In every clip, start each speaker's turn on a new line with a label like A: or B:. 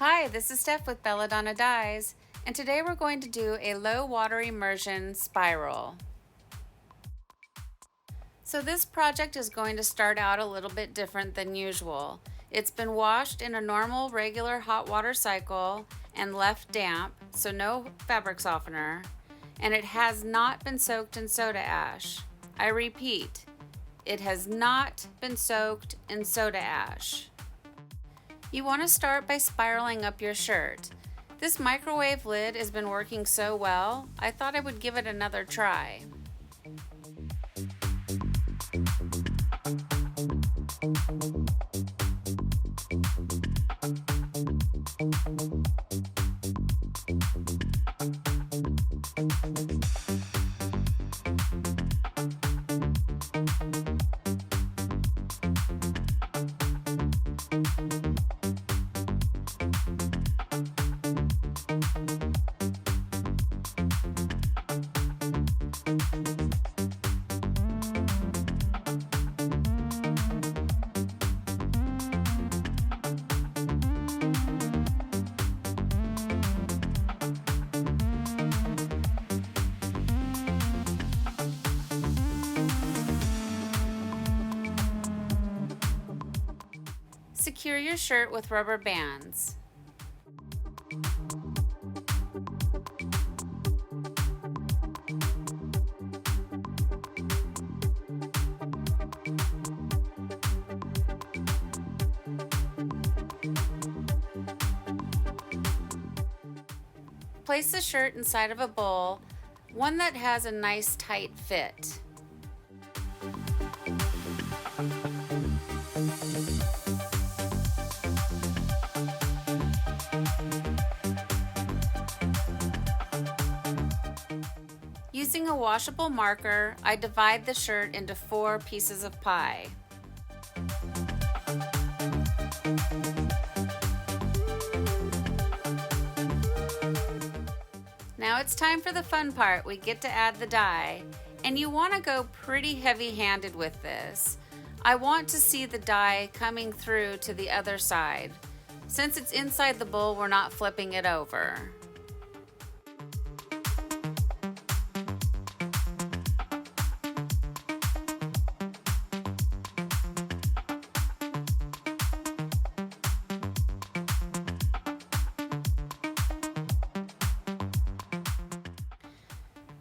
A: Hi, this is Steph with Belladonna Dyes, and today we're going to do a low water immersion spiral. So this project is going to start out a little bit different than usual. It's been washed in a normal regular hot water cycle and left damp, so no fabric softener, and it has not been soaked in soda ash. I repeat, it has not been soaked in soda ash. You want to start by spiraling up your shirt. This microwave lid has been working so well, I thought I would give it another try. Secure your shirt with rubber bands. Place the shirt inside of a bowl, one that has a nice tight fit. Using a washable marker, I divide the shirt into 4 pieces of pie. Now it's time for the fun part. We get to add the dye, and you want to go pretty heavy-handed with this. I want to see the dye coming through to the other side. Since it's inside the bowl, we're not flipping it over.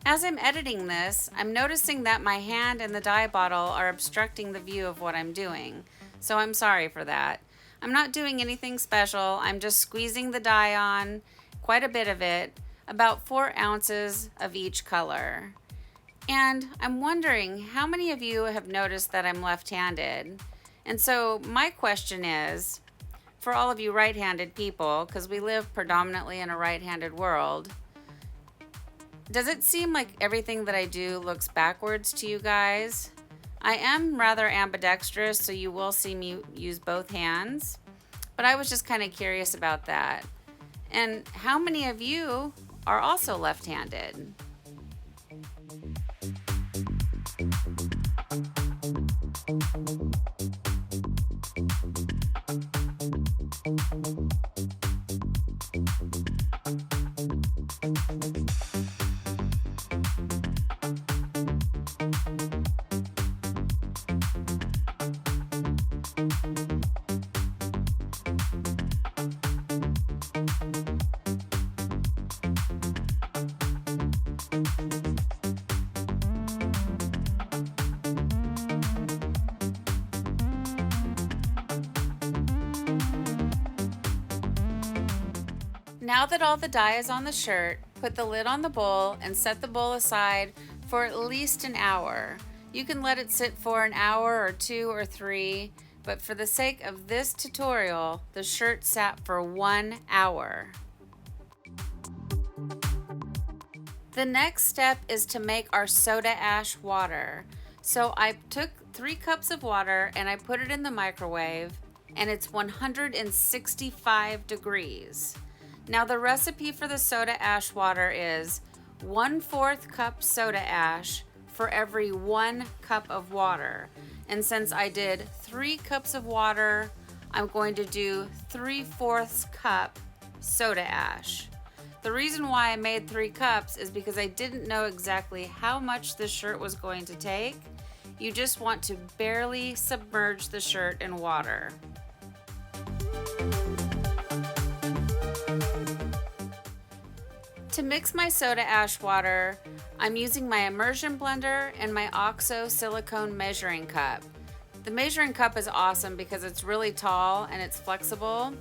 A: As I'm editing this, I'm noticing that my hand and the dye bottle are obstructing the view of what I'm doing, so I'm sorry for that. I'm not doing anything special, I'm just squeezing the dye on, quite a bit of it, about 4 ounces of each color. And I'm wondering how many of you have noticed that I'm left-handed? And so my question is, for all of you right-handed people, because we live predominantly in a right-handed world, does it seem like everything that I do looks backwards to you guys? I am rather ambidextrous, so you will see me use both hands, but I was just kind of curious about that. And how many of you are also left-handed? Now that all the dye is on the shirt, put the lid on the bowl and set the bowl aside for at least an hour. You can let it sit for an hour or 2 or 3, but for the sake of this tutorial, the shirt sat for 1 hour. The next step is to make our soda ash water. So I took 3 cups of water and I put it in the microwave, and it's 165 degrees. Now the recipe for the soda ash water is 1/4 cup soda ash for every 1 cup of water. And since I did 3 cups of water, I'm going to do 3/4 cup soda ash. The reason why I made 3 cups is because I didn't know exactly how much this shirt was going to take. You just want to barely submerge the shirt in water. To mix my soda ash water, I'm using my Immersion blender and my OXO silicone measuring cup. The measuring cup is awesome because it's really tall and it's flexible,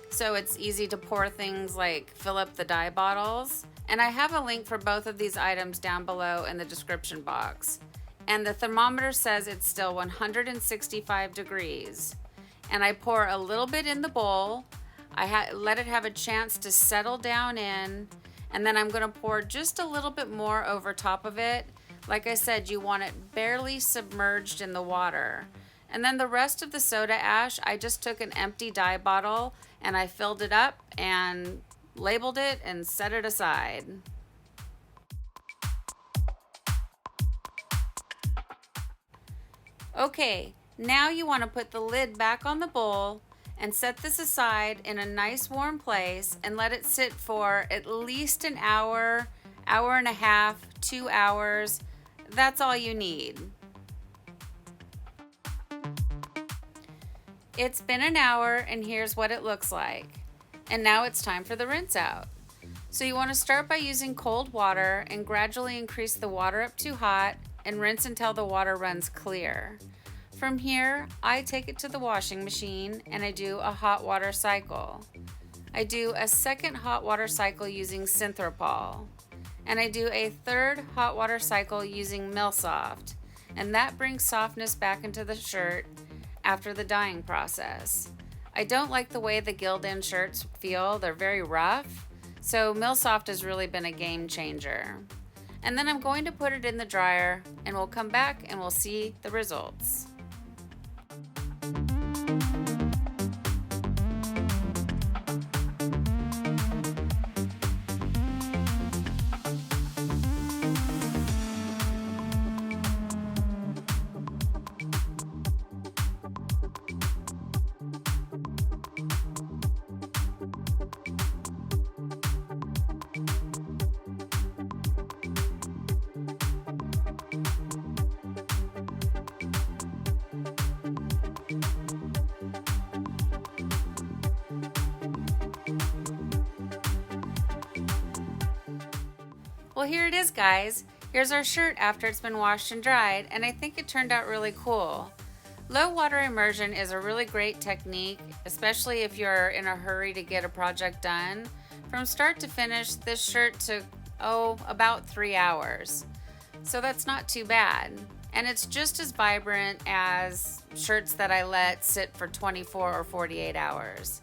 A: so it's easy to pour things like fill up the dye bottles. And I have a link for both of these items down below in the description box. And the thermometer says it's still 165 degrees. And I pour a little bit in the bowl. I let it have a chance to settle down in. And then I'm going to pour just a little bit more over top of it. Like I said, you want it barely submerged in the water. And then the rest of the soda ash, I just took an empty dye bottle and I filled it up and labeled it and set it aside. Okay, now you want to put the lid back on the bowl and set this aside in a nice warm place and let it sit for at least an hour, hour and a half, 2 hours. That's all you need. It's been an hour and here's what it looks like. And now it's time for the rinse out. So you want to start by using cold water and gradually increase the water up to hot and rinse until the water runs clear. From here, I take it to the washing machine and I do a hot water cycle. I do a second hot water cycle using Synthropol. And I do a third hot water cycle using Milsoft. And that brings softness back into the shirt after the dyeing process. I don't like the way the Gildan shirts feel. They're very rough. So Milsoft has really been a game changer. And then I'm going to put it in the dryer and we'll come back and we'll see the results. Well, here it is, guys. Here's our shirt after it's been washed and dried, and I think it turned out really cool. Low water immersion is a really great technique, especially if you're in a hurry to get a project done. From start to finish, this shirt took, about 3 hours. So that's not too bad. And it's just as vibrant as shirts that I let sit for 24 or 48 hours.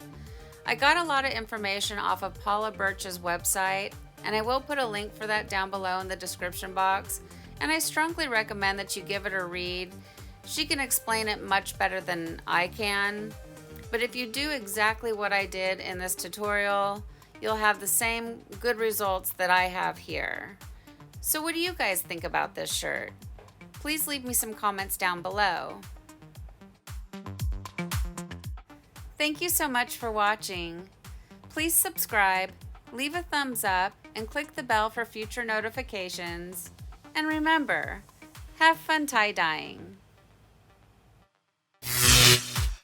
A: I got a lot of information off of Paula Birch's website, and I will put a link for that down below in the description box, and I strongly recommend that you give it a read. She can explain it much better than I can, but if you do exactly what I did in this tutorial, you'll have the same good results that I have here. So what do you guys think about this shirt? Please leave me some comments down below. Thank you so much for watching. Please subscribe, leave a thumbs up, and click the bell for future notifications. And remember, have fun tie-dyeing.